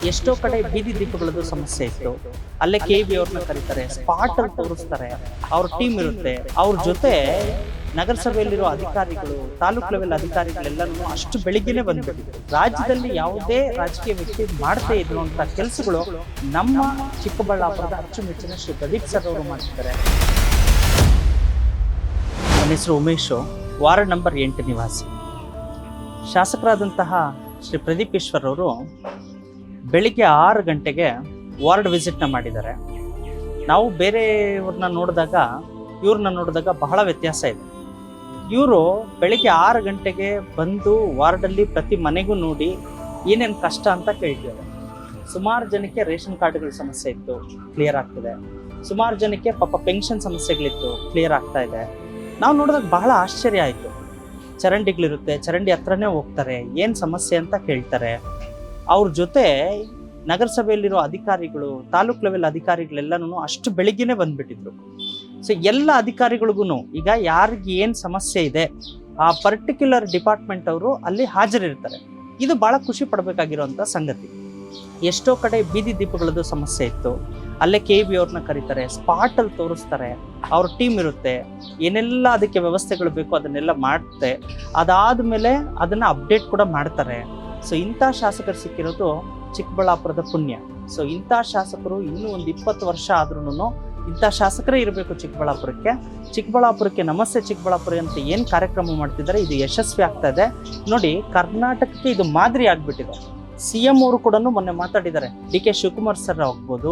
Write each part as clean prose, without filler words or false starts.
ಎಷ್ಟೋ ಕಡೆ ಬೀದಿ ದೀಪಗಳದ್ದು ಸಮಸ್ಯೆ ಇತ್ತು. ಅಲ್ಲೇ KV ಅವ್ರನ್ನ ಕರೀತಾರೆ, ಸ್ಪಾಟ್ ಅಲ್ಲಿ ತೋರಿಸ್ತಾರೆ, ಅವ್ರ ಟೀಮ್ ಇರುತ್ತೆ. ಅವ್ರ ಜೊತೆ ನಗರಸಭೆಯಲ್ಲಿರೋ ಅಧಿಕಾರಿಗಳು, ತಾಲೂಕ್ ಲೆವೆಲ್ ಅಧಿಕಾರಿಗಳೆಲ್ಲನೂ ಅಷ್ಟು ಬೆಳಿಗ್ಗೆನೆ ಬಂದ್ಬಿಟ್ಟಿದ್ರು. ರಾಜ್ಯದಲ್ಲಿ ಯಾವುದೇ ರಾಜಕೀಯ ವ್ಯಕ್ತಿ ಮಾಡ್ತಾ ಇದ್ರು ಅಂತ ಕೆಲಸಗಳು ನಮ್ಮ ಚಿಕ್ಕಬಳ್ಳಾಪುರದ ಅಚ್ಚುಮೆಚ್ಚಿನ ಶ್ರೀ ಪ್ರದೀಪ್ ಸರ್ ಅವರು ಮಾಡ್ತಿದ್ದಾರೆ. ನನ್ನ ಹೆಸರು ಉಮೇಶ್, ವಾರ್ಡ್ ನಂಬರ್ 8 ನಿವಾಸಿ. ಶಾಸಕರಾದಂತಹ ಶ್ರೀ ಪ್ರದೀಪ್ ಈಶ್ವರ್ ಅವರು ಬೆಳಿಗ್ಗೆ 6 ಗಂಟೆಗೆ ವಾರ್ಡ್ ವಿಸಿಟ್ನ ಮಾಡಿದ್ದಾರೆ. ನಾವು ಬೇರೆಯವ್ರನ್ನ ನೋಡಿದಾಗ ಇವ್ರನ್ನ ನೋಡಿದಾಗ ಬಹಳ ವ್ಯತ್ಯಾಸ ಇದೆ. ಇವರು ಬೆಳಿಗ್ಗೆ 6 ಗಂಟೆಗೆ ಬಂದು ವಾರ್ಡಲ್ಲಿ ಪ್ರತಿ ಮನೆಗೂ ನೋಡಿ ಏನೇನು ಕಷ್ಟ ಅಂತ ಕೇಳ್ತಿದ್ದಾರೆ. ಸುಮಾರು ಜನಕ್ಕೆ ರೇಷನ್ ಕಾರ್ಡ್ಗಳ ಸಮಸ್ಯೆ ಇತ್ತು, ಕ್ಲಿಯರ್ ಆಗ್ತಿದೆ. ಸುಮಾರು ಜನಕ್ಕೆ ಪಾಪ ಪೆನ್ಷನ್ ಸಮಸ್ಯೆಗಳಿತ್ತು, ಕ್ಲಿಯರ್ ಆಗ್ತಾ ಇದೆ. ನಾವು ನೋಡಿದಾಗ ಬಹಳ ಆಶ್ಚರ್ಯ ಆಯಿತು. ಚರಂಡಿಗಳಿರುತ್ತೆ, ಚರಂಡಿ ಹತ್ರನೇ ಹೋಗ್ತಾರೆ, ಏನು ಸಮಸ್ಯೆ ಅಂತ ಕೇಳ್ತಾರೆ. ಅವ್ರ ಜೊತೆ ನಗರಸಭೆಯಲ್ಲಿರೋ ಅಧಿಕಾರಿಗಳು, ತಾಲೂಕ್ ಲೆವೆಲ್ ಅಧಿಕಾರಿಗಳೆಲ್ಲನೂ ಅಷ್ಟು ಬೆಳಿಗ್ಗೆನೆ ಬಂದ್ಬಿಟ್ಟಿದ್ರು. ಸೊ ಎಲ್ಲ ಅಧಿಕಾರಿಗಳಿಗೂ ಈಗ ಯಾರಿಗೆ ಏನು ಸಮಸ್ಯೆ ಇದೆ ಆ ಪರ್ಟಿಕ್ಯುಲರ್ ಡಿಪಾರ್ಟ್ಮೆಂಟ್ ಅವರು ಅಲ್ಲಿ ಹಾಜರಿರ್ತಾರೆ. ಇದು ಭಾಳ ಖುಷಿ ಪಡಬೇಕಾಗಿರೋಂಥ ಸಂಗತಿ. ಎಷ್ಟೋ ಕಡೆ ಬೀದಿ ದೀಪಗಳದ್ದು ಸಮಸ್ಯೆ ಇತ್ತು. ಅಲ್ಲೇ KV ಅವ್ರನ್ನ ಕರೀತಾರೆ, ಸ್ಪಾಟ್ ಅಲ್ಲಿ ತೋರಿಸ್ತಾರೆ, ಅವ್ರ ಟೀಮ್ ಇರುತ್ತೆ. ಏನೆಲ್ಲ ಅದಕ್ಕೆ ವ್ಯವಸ್ಥೆಗಳು ಬೇಕೋ ಅದನ್ನೆಲ್ಲ ಮಾಡುತ್ತೆ. ಅದಾದಮೇಲೆ ಅದನ್ನು ಅಪ್ಡೇಟ್ ಕೂಡ ಮಾಡ್ತಾರೆ. ಸೊ ಇಂಥ ಶಾಸಕರು ಸಿಕ್ಕಿರೋದು ಚಿಕ್ಕಬಳ್ಳಾಪುರದ ಪುಣ್ಯ. ಸೊ ಇಂಥ ಶಾಸಕರು ಇನ್ನೂ ಒಂದು 20 ವರ್ಷ ಆದ್ರೂ ಇಂಥ ಶಾಸಕರೇ ಇರಬೇಕು ಚಿಕ್ಕಬಳ್ಳಾಪುರಕ್ಕೆ. ನಮಸ್ತೆ ಚಿಕ್ಕಬಳ್ಳಾಪುರ ಅಂತ ಏನು ಕಾರ್ಯಕ್ರಮ ಮಾಡ್ತಿದ್ದಾರೆ, ಇದು ಯಶಸ್ವಿ ಆಗ್ತಾ ಇದೆ ನೋಡಿ. ಕರ್ನಾಟಕಕ್ಕೆ ಇದು ಮಾದರಿ ಆಗ್ಬಿಟ್ಟಿದೆ. CM ಅವರು ಕೂಡ ಮೊನ್ನೆ ಮಾತಾಡಿದ್ದಾರೆ, DK ಶಿವಕುಮಾರ್ ಸರ್ ಆಗ್ಬೋದು,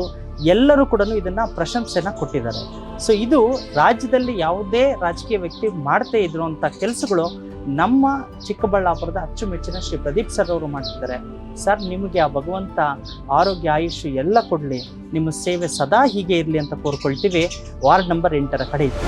ಎಲ್ಲರೂ ಕೂಡ ಇದನ್ನ ಪ್ರಶಂಸೆನ ಕೊಟ್ಟಿದ್ದಾರೆ. ಸೊ ಇದು ರಾಜ್ಯದಲ್ಲಿ ಯಾವುದೇ ರಾಜಕೀಯ ವ್ಯಕ್ತಿ ಮಾಡ್ತಾ ಇದ್ರು ಅಂತ ಕೆಲಸಗಳು ನಮ್ಮ ಚಿಕ್ಕಬಳ್ಳಾಪುರದ ಅಚ್ಚುಮೆಚ್ಚಿನ ಶ್ರೀ ಪ್ರದೀಪ್ ಸರ್ ಅವರು ಮಾಡ್ತಿದ್ದಾರೆ. ಸರ್, ನಿಮಗೆ ಆ ಭಗವಂತ ಆರೋಗ್ಯ ಆಯುಷ್ಯ ಎಲ್ಲ ಕೊಡಲಿ, ನಿಮ್ಮ ಸೇವೆ ಸದಾ ಹೀಗೆ ಇರಲಿ ಅಂತ ಕೋರ್ಕೊಳ್ತೀವಿ. ವಾರ್ಡ್ ನಂಬರ್ 8 ಕಡೆ ಇತ್ತು.